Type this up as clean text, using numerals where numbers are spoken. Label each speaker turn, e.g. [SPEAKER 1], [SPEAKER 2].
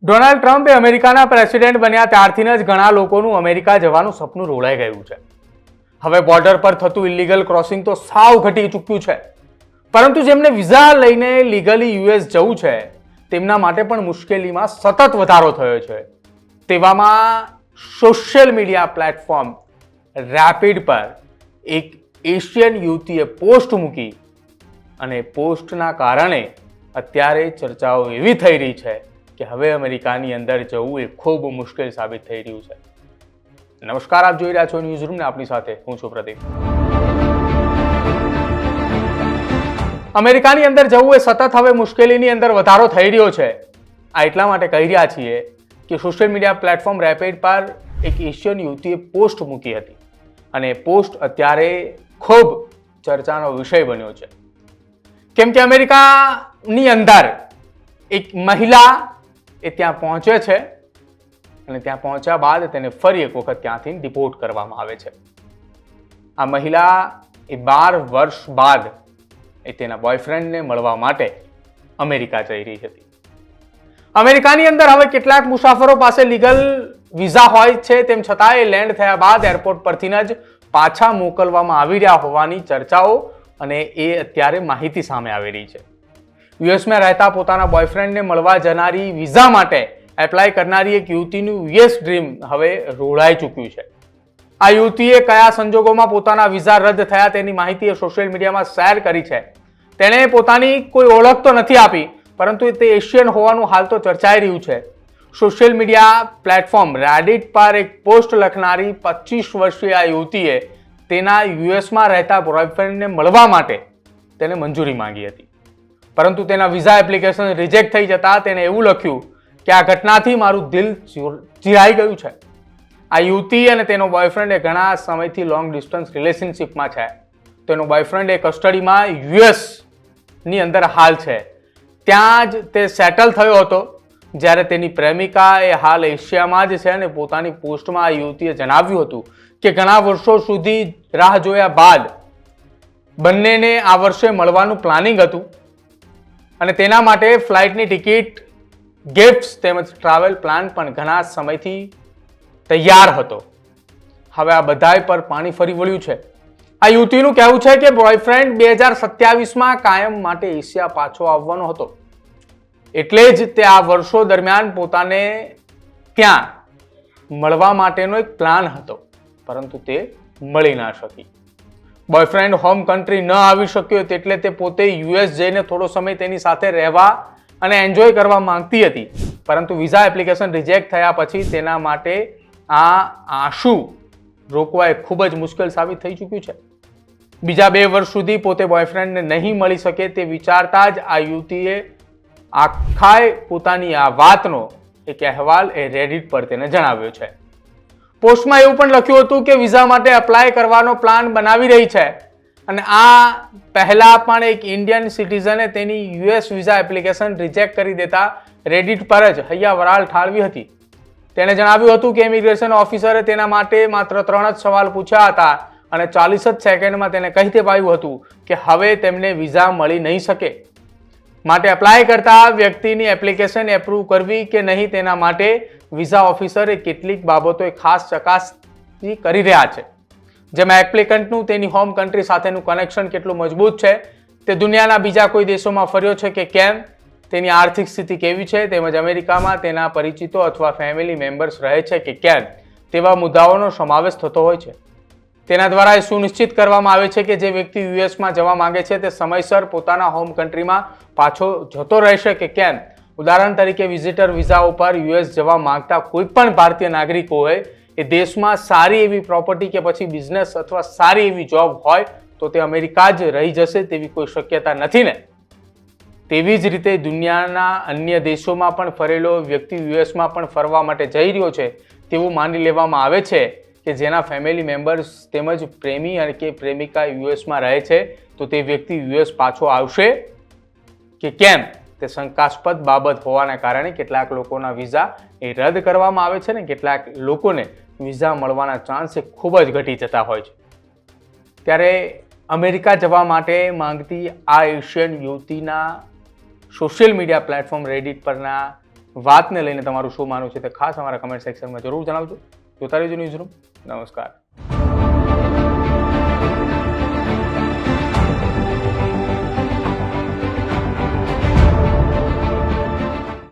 [SPEAKER 1] Donald ટ્રમ્પે અમેરિકાના president બન્યા ત્યારથી જ ઘણા લોકોનું અમેરિકા જવાનું સપનું રોળાઈ ગયું છે. હવે બોર્ડર પર થતું ઇલીગલ ક્રોસિંગ તો સાવ ઘટી ચૂક્યું છે, પરંતુ જેમને વિઝા લઈને લીગલી યુએસ જવું છે તેમના માટે પણ મુશ્કેલીમાં સતત વધારો થયો છે. તેવામાં સોશિયલ મીડિયા પ્લેટફોર્મ રેપિડ પર એક એશિયન યુવતીએ પોસ્ટ મૂકી અને પોસ્ટના કારણે અત્યારે ચર્ચાઓ એવી થઈ રહી છે કે હવે અમેરિકાની અંદર જવું એ ખૂબ મુશ્કેલ સાબિત થઈ રહ્યું છે. નમસ્કાર, આપ જોઈ રહ્યા છો ન્યૂઝ રૂમ ને આપની સાથે હું છું પ્રદીપ. અમેરિકાની અંદર જવું એ સતત હવે મુશ્કેલીની અંદર વધારો થઈ રહ્યો છે. આ એટલા માટે કહી રહ્યા છીએ કે સોશિયલ મીડિયા પ્લેટફોર્મ રેપિડ પર એક એશિયન યુવતીએ પોસ્ટ મૂકી હતી અને પોસ્ટ અત્યારે ખૂબ ચર્ચાનો વિષય બન્યો છે, કેમ કે અમેરિકાની અંદર એક મહિલા એ ત્યાં પહોંચે છે અને ત્યાં પહોંચ્યા બાદ તેને ફરી એક વખત ત્યાંથી ડિપોર્ટ કરવામાં આવે છે. આ મહિલા એ 12 વર્ષ બાદ એ તેના બોયફ્રેન્ડને મળવા માટે અમેરિકા જઈ રહી હતી. અમેરિકાની અંદર હવે કેટલાક મુસાફરો પાસે લીગલ વિઝા હોય છે, તેમ છતાં એ લેન્ડ થયા બાદ એરપોર્ટ પરથી જ પાછા મોકલવામાં આવી રહ્યા હોવાની ચર્ચાઓ અને એ અત્યારે માહિતી સામે આવી રહી છે. યુએસમાં રહેતા પોતાના બોયફ્રેન્ડને મળવા જનારી વિઝા માટે એપ્લાય કરનારી એક યુવતીનું યુએસ ડ્રીમ હવે રોળાઈ ચૂક્યું છે. આ યુવતીએ કયા સંજોગોમાં પોતાના વિઝા રદ થયા તેની માહિતી સોશિયલ મીડિયામાં શેર કરી છે. તેણે પોતાની કોઈ ઓળખ તો નથી આપી, પરંતુ તે એશિયન હોવાનું હાલ તો ચર્ચાઈ રહ્યું છે. સોશિયલ મીડિયા પ્લેટફોર્મ રેડિટ પર એક પોસ્ટ લખનારી 25 વર્ષીય આ યુવતીએ તેના યુએસમાં રહેતા બોયફ્રેન્ડને મળવા માટે તેને મંજૂરી માંગી હતી, પરંતુ તેના વિઝા એપ્લિકેશન રિજેક્ટ થઈ જતા તેણે એવું લખ્યું કે આ ઘટનાથી મારું દિલ ચીરાઈ ગયું છે. આ યુવતી અને તેનો બોયફ્રેન્ડ એ ઘણા સમયથી લોંગ ડિસ્ટન્સ રિલેશનશિપમાં છે. તેનો બોયફ્રેન્ડ એ કસ્ટડીમાં યુએસ ની અંદર હાલ છે. ત્યાં જ તે સેટલ થયો હતો, જ્યારે તેની પ્રેમિકા એ હાલ એશિયામાં જ છે અને પોતાની પોસ્ટમાં આ યુવતીએ જણાવ્યું હતું કે ઘણા વર્ષો સુધી રાહ જોયા બાદ બંનેને આ વર્ષે મળવાનું પ્લાનિંગ હતું અને તેના માટે ફ્લાઇટની ટિકિટ, ગિફ્ટ્સ તેમજ ટ્રાવેલ પ્લાન પણ ઘણા સમયથી તૈયાર હતો. હવે આ બધાય પર પાણી ફરી વળ્યું છે. આ યુવતીનું કહેવું છે કે બોયફ્રેન્ડ 2027માં કાયમ માટે એશિયા પાછો આવવાનો હતો, એટલે જ તે આ વર્ષો દરમિયાન પોતાને ત્યાં મળવા માટેનો એક પ્લાન હતો, પરંતુ તે મળી ના શકી. બોયફ્રેન્ડ હોમ કન્ટ્રી ન આવી શક્યો એટલે તે પોતે યુએસ જઈને થોડો સમય તેની સાથે રહેવા અને એન્જોય કરવા માંગતી હતી, પરંતુ વિઝા એપ્લિકેશન રિજેક્ટ થયા પછી તેના માટે આ આંસુ રોકવા એ ખૂબ જ મુશ્કેલ સાબિત થઈ ચૂક્યું છે. બીજા 2 વર્ષ સુધી પોતે બોયફ્રેન્ડને નહીં મળી શકે તે વિચારતા જ આ યુવતીએ આખાય પોતાની આ વાતનો એક અહેવાલ એ રેડિટ પર તેને જણાવ્યો છે. પોસ્ટમાં એવું પણ લખ્યું હતું કે વિઝા માટે એપ્લાય કરવાનો પ્લાન બનાવી રહી છે અને આ પહેલા પણ એક ઇન્ડિયન સિટીઝને તેની યુએસ વિઝા એપ્લિકેશન રિજેક્ટ કરી દેતા રેડિટ પર જ હૈયા વરાળ ઠાલવી હતી. તેણે જણાવ્યું હતું કે ઇમિગ્રેશન ઓફિસરે તેના માટે માત્ર 3 જ સવાલ પૂછ્યા હતા અને 40 જ સેકન્ડમાં તેને કહી દેવાયું હતું કે હવે તેમને વિઝા મળી નહીં શકે. માટે એપ્લાય કરતા વ્યક્તિની એપ્લિકેશન એપ્રૂવ કરવી કે નહીં તેના માટે વિઝા ઓફિસરે કેટલીક બાબતોએ ખાસ ચકાસણી કરી રહ્યા છે, જેમાં એપ્લિકન્ટનું તેની હોમ કન્ટ્રી સાથેનું કનેક્શન કેટલું મજબૂત છે, તે દુનિયાના બીજા કોઈ દેશોમાં ફર્યો છે કે કેમ, તેની આર્થિક સ્થિતિ કેવી છે, તેમજ અમેરિકામાં તેના પરિચિતો અથવા ફેમિલી મેમ્બર્સ રહે છે કે કેમ, તેવા મુદ્દાઓનો સમાવેશ થતો હોય છે. તેના દ્વારા એ સુનિશ્ચિત કરવામાં આવે છે કે જે વ્યક્તિ યુએસમાં જવા માંગે છે તે સમયસર પોતાના હોમ કન્ટ્રીમાં પાછો જતો રહેશે કે કેમ. ઉદાહરણ તરીકે વિઝિટર વિઝા ઉપર યુએસ જવા માંગતા કોઈ પણ ભારતીય નાગરિકોએ એ દેશમાં સારી એવી પ્રોપર્ટી કે પછી બિઝનેસ અથવા સારી એવી જોબ હોય તો તે અમેરિકા જ રહી જશે તેવી કોઈ શક્યતા નથી ને. તેવી જ રીતે દુનિયાના અન્ય દેશોમાં પણ ફરેલો વ્યક્તિ યુએસમાં પણ ફરવા માટે જઈ રહ્યો છે તેવું માની લેવામાં આવે છે કે જેના ફેમિલી મેમ્બર્સ તેમજ પ્રેમી અને કે પ્રેમિકા યુએસમાં રહે છે તો તે વ્યક્તિ યુએસ પાછો આવશે કે કેમ, તે શંકાસ્પદ બાબત હોવાના કારણે કેટલાક લોકોના વિઝા એ રદ કરવામાં આવે છે ને કેટલાક લોકોને વિઝા મળવાના ચાન્સ ખૂબ જ ઘટી જતા હોય છે. ત્યારે અમેરિકા જવા માટે માંગતી આ એશિયન યુવતીના સોશિયલ મીડિયા પ્લેટફોર્મ રેડિટ પરના વાતને લઈને તમારું શું માનવું છે તે ખાસ અમારા કમેન્ટ સેક્શનમાં જરૂર જણાવજો. જોતા રહેજો ન્યૂઝરૂમ. નમસ્કાર.